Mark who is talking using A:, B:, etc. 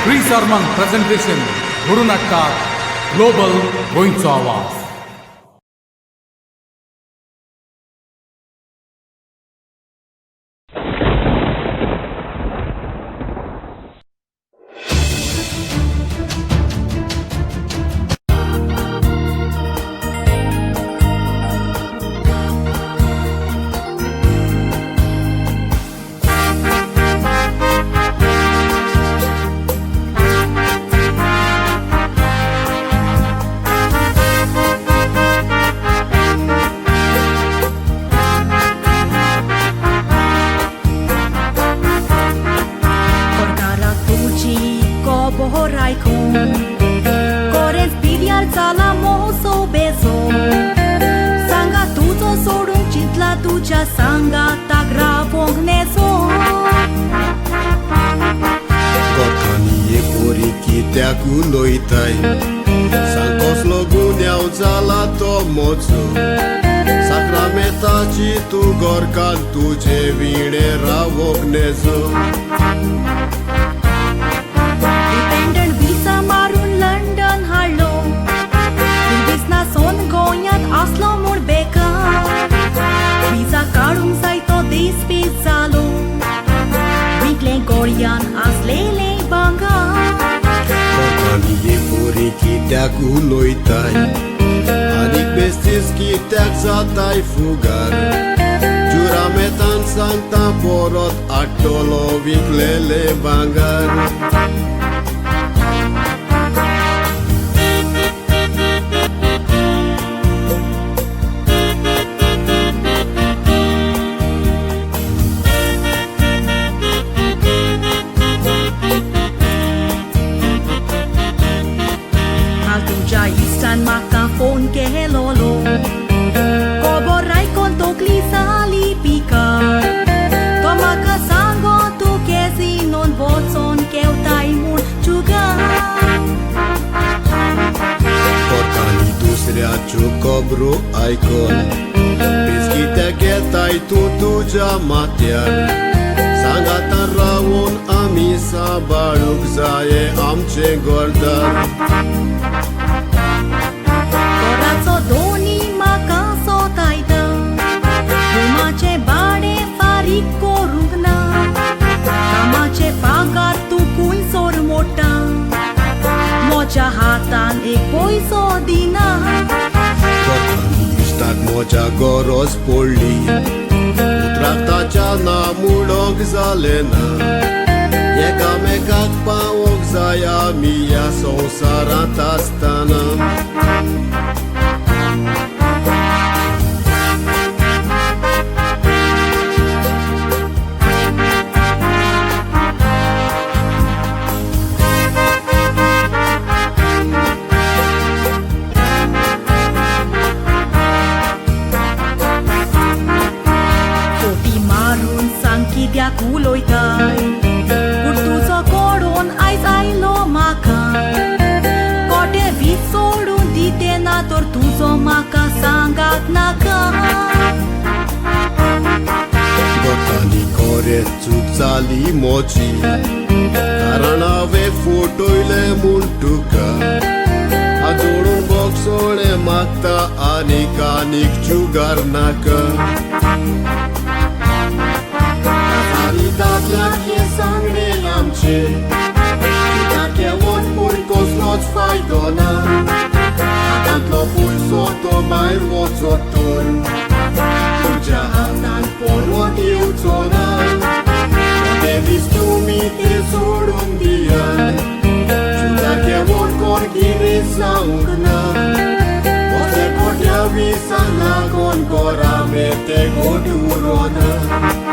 A: Free Sermon Presentation Guru Natta Global Goincha Awas.
B: Bohorai kong Korens piriar cala moho bezo Sanga tuzo sodun chitla tuja sanga tagra pongnezo
C: Gorkani e pori kitea cu loitai Sankos loguneau zala to mozu Sacramentaci tu gorkan tu ce vine ravognezo
B: Aslo mur beka Visa karum saito dis pizzalo Vikle Korean aslele banga
C: Gorkani e pori kitea cu loitai Anik bestis kiteak zatai fugar Juramentan santa porot atolo viklele bangar
B: Istan maka phone ke lolo Koborai kon tokli sali pika Tomaka sango tu kesi non botson keu taimun juga
C: Gorkani dusrea ciucobru icon Biskite ketai tu tuja matiar Sangatan raun amisa baruk zaye amce gordar
B: Doni maka so taida Rumace bade farik korugna Kamace pagar tu kuin sor mota Moja hatan ek poiso dina
C: Gorkani istak moja goros polli Utraktacha na mulog zalena Eka mekak pa ok zaya mia sonsaratastana
B: Dia kuloi tai Urtu so koron ais ai lo maka Kote visodun dite na tortuzo maka sangat naka
C: Gorkani kore chukzali mochi Karanave fotoile muntuka Adorun boxole makta anik chugarnaka Takie sangre amce Takie on purcos not faidona Atantlo pulso to mai rozotor Tuja hatan porot iuțona Te vistu mi te sorun dian Takie on corgire saungna Ose cordia visa la con corave te godurona